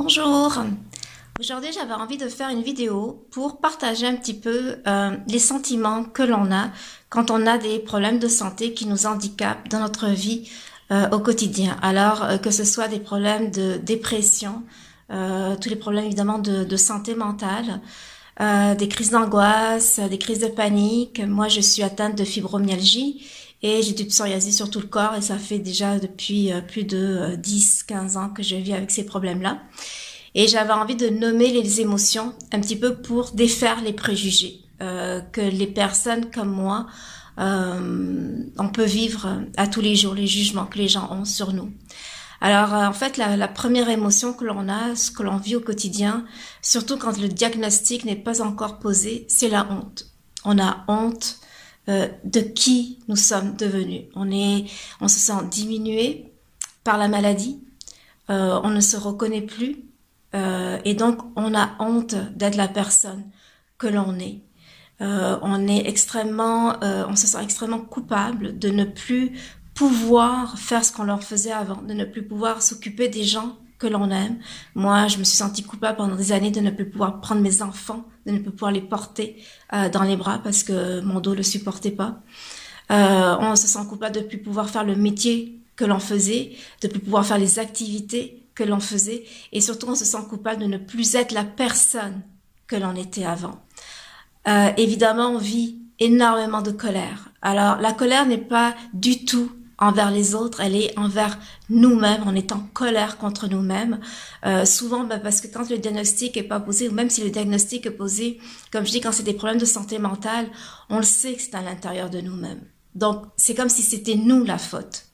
Bonjour, aujourd'hui j'avais envie de faire une vidéo pour partager un petit peu les sentiments que l'on a quand on a des problèmes de santé qui nous handicapent dans notre vie au quotidien. Alors que ce soit des problèmes de dépression, tous les problèmes évidemment de santé mentale, des crises d'angoisse, des crises de panique. Moi je suis atteinte de fibromyalgie et j'ai du psoriasis sur tout le corps et ça fait déjà depuis plus de 10-15 ans que je vis avec ces problèmes-là. Et j'avais envie de nommer les émotions un petit peu pour défaire les préjugés que les personnes comme moi, on peut vivre à tous les jours, les jugements que les gens ont sur nous. Alors en fait, la première émotion que l'on a, ce que l'on vit au quotidien, surtout quand le diagnostic n'est pas encore posé, c'est la honte. On a honte de qui nous sommes devenus. On se sent diminué par la maladie, on ne se reconnaît plus et donc on a honte d'être la personne que l'on est. On se sent extrêmement coupable de ne plus pouvoir faire ce qu'on leur faisait avant, de ne plus pouvoir s'occuper des gens que l'on aime. Moi, je me suis sentie coupable pendant des années de ne plus pouvoir prendre mes enfants, de ne plus pouvoir les porter dans les bras parce que mon dos le supportait pas. On se sent coupable de ne plus pouvoir faire le métier que l'on faisait, de ne plus pouvoir faire les activités que l'on faisait, et surtout on se sent coupable de ne plus être la personne que l'on était avant. Évidemment, on vit énormément de colère. Alors, la colère n'est pas du tout envers les autres, elle est envers nous-mêmes, on est en colère contre nous-mêmes. Souvent, parce que quand le diagnostic est pas posé, ou même si le diagnostic est posé, comme je dis, quand c'est des problèmes de santé mentale, on le sait que c'est à l'intérieur de nous-mêmes. Donc, c'est comme si c'était nous la faute.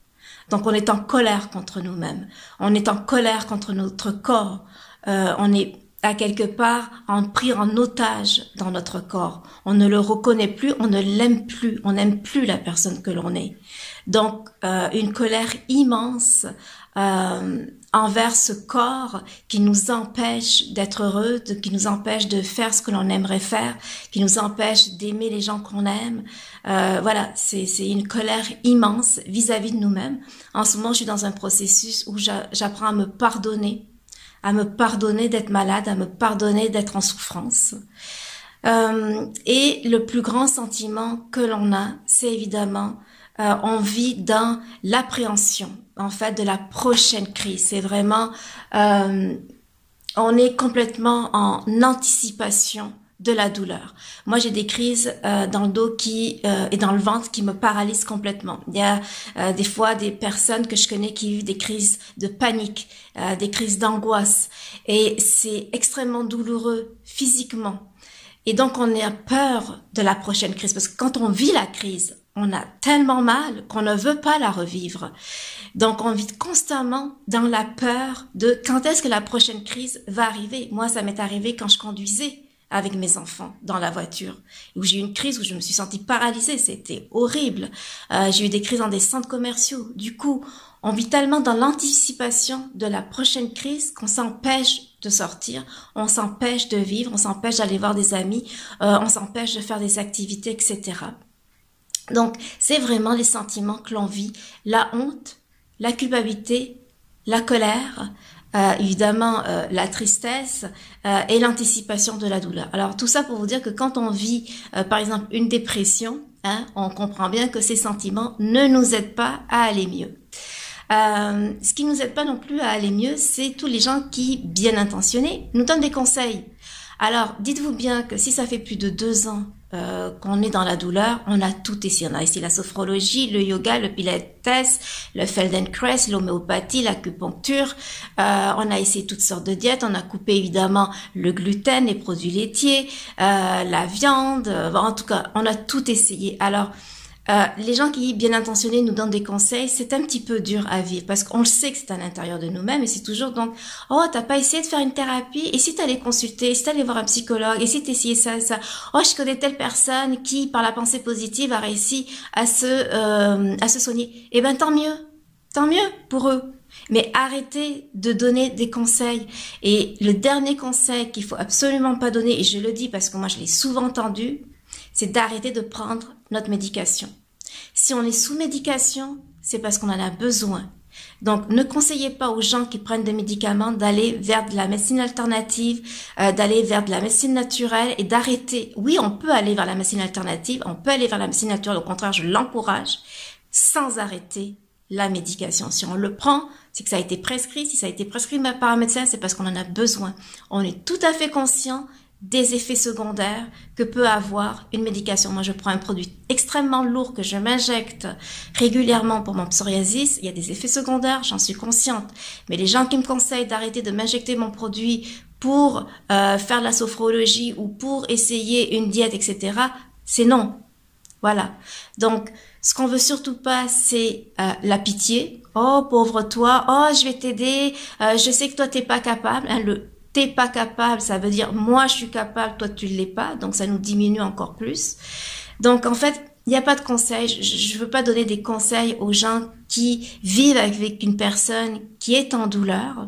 Donc, on est en colère contre nous-mêmes. On est en colère contre notre corps. On est à quelque part pris en otage dans notre corps. On ne le reconnaît plus, on ne l'aime plus, on n'aime plus la personne que l'on est. Donc, une colère immense envers ce corps qui nous empêche d'être heureux, qui nous empêche de faire ce que l'on aimerait faire, qui nous empêche d'aimer les gens qu'on aime. Voilà, c'est une colère immense vis-à-vis de nous-mêmes. En ce moment, je suis dans un processus où j'apprends à me pardonner d'être malade, à me pardonner d'être en souffrance. Et le plus grand sentiment que l'on a, c'est évidemment, on vit dans l'appréhension, en fait, de la prochaine crise. C'est vraiment, on est complètement en anticipation de la douleur. Moi, j'ai des crises dans le dos et dans le ventre qui me paralysent complètement. Il y a des fois des personnes que je connais qui vivent des crises de panique, des crises d'angoisse, et c'est extrêmement douloureux physiquement. Et donc, on a peur de la prochaine crise, parce que quand on vit la crise, on a tellement mal qu'on ne veut pas la revivre. Donc, on vit constamment dans la peur de quand est-ce que la prochaine crise va arriver. Moi, ça m'est arrivé quand je conduisais avec mes enfants dans la voiture, où j'ai eu une crise où je me suis sentie paralysée, c'était horrible. J'ai eu des crises dans des centres commerciaux. Du coup, on vit tellement dans l'anticipation de la prochaine crise qu'on s'empêche de sortir, on s'empêche de vivre, on s'empêche d'aller voir des amis, on s'empêche de faire des activités, etc. Donc, c'est vraiment les sentiments que l'on vit, la honte, la culpabilité, la colère, évidemment la tristesse et l'anticipation de la douleur. Alors tout ça pour vous dire que quand on vit par exemple une dépression, on comprend bien que ces sentiments ne nous aident pas à aller mieux. Ce qui nous aide pas non plus à aller mieux, c'est tous les gens qui, bien intentionnés, nous donnent des conseils. Alors, dites-vous bien que si ça fait plus de 2 ans qu'on est dans la douleur, on a tout essayé. On a essayé la sophrologie, le yoga, le pilates, le Feldenkrais, l'homéopathie, l'acupuncture. On a essayé toutes sortes de diètes. On a coupé évidemment le gluten, les produits laitiers, la viande. En tout cas, on a tout essayé. Alors, les gens qui, bien intentionnés, nous donnent des conseils, c'est un petit peu dur à vivre parce qu'on le sait que c'est à l'intérieur de nous-mêmes et c'est toujours donc, oh, t'as pas essayé de faire une thérapie? Et si t'allais consulter? Et si t'allais voir un psychologue? Et si t'essayais ça, ça? Oh, je connais telle personne qui, par la pensée positive, a réussi à se soigner. Eh ben, tant mieux pour eux. Mais arrêtez de donner des conseils. Et le dernier conseil qu'il faut absolument pas donner, et je le dis parce que moi je l'ai souvent entendu, c'est d'arrêter de prendre notre médication. Si on est sous médication, c'est parce qu'on en a besoin. Donc, ne conseillez pas aux gens qui prennent des médicaments d'aller vers de la médecine alternative, d'aller vers de la médecine naturelle et d'arrêter. Oui, on peut aller vers la médecine alternative, on peut aller vers la médecine naturelle, au contraire, je l'encourage, sans arrêter la médication. Si on le prend, c'est que ça a été prescrit. Si ça a été prescrit par un médecin, c'est parce qu'on en a besoin. On est tout à fait conscient des effets secondaires que peut avoir une médication. Moi, je prends un produit extrêmement lourd que je m'injecte régulièrement pour mon psoriasis. Il y a des effets secondaires, j'en suis consciente. Mais les gens qui me conseillent d'arrêter de m'injecter mon produit pour faire de la sophrologie ou pour essayer une diète, etc., c'est non. Voilà. Donc, ce qu'on veut surtout pas, c'est la pitié. Oh, pauvre toi. Oh, je vais t'aider. Je sais que toi, t'es pas capable. Hein, t'es pas capable, ça veut dire moi je suis capable, toi tu l'es pas, donc ça nous diminue encore plus. Donc en fait, il n'y a pas de conseil, je veux pas donner des conseils aux gens qui vivent avec une personne qui est en douleur,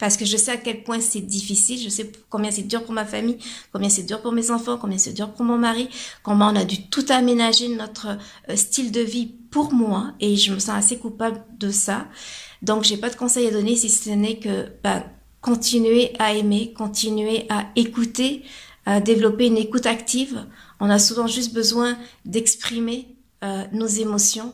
parce que je sais à quel point c'est difficile, je sais combien c'est dur pour ma famille, combien c'est dur pour mes enfants, combien c'est dur pour mon mari, comment on a dû tout aménager notre style de vie pour moi, et je me sens assez coupable de ça. Donc j'ai pas de conseil à donner si ce n'est que continuer à aimer, continuer à écouter, à développer une écoute active. On a souvent juste besoin d'exprimer nos émotions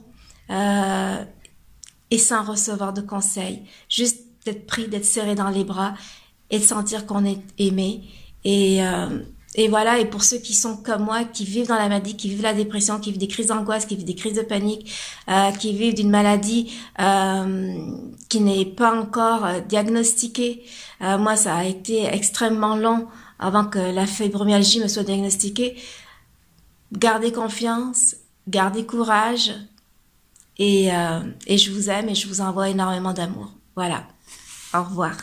et sans recevoir de conseils. Juste d'être pris, d'être serré dans les bras et de sentir qu'on est aimé. Et voilà, et pour ceux qui sont comme moi, qui vivent dans la maladie, qui vivent la dépression, qui vivent des crises d'angoisse, qui vivent des crises de panique, qui vivent d'une maladie qui n'est pas encore diagnostiquée. Moi, ça a été extrêmement long avant que la fibromyalgie me soit diagnostiquée. Gardez confiance, gardez courage et je vous aime et je vous envoie énormément d'amour. Voilà. Au revoir.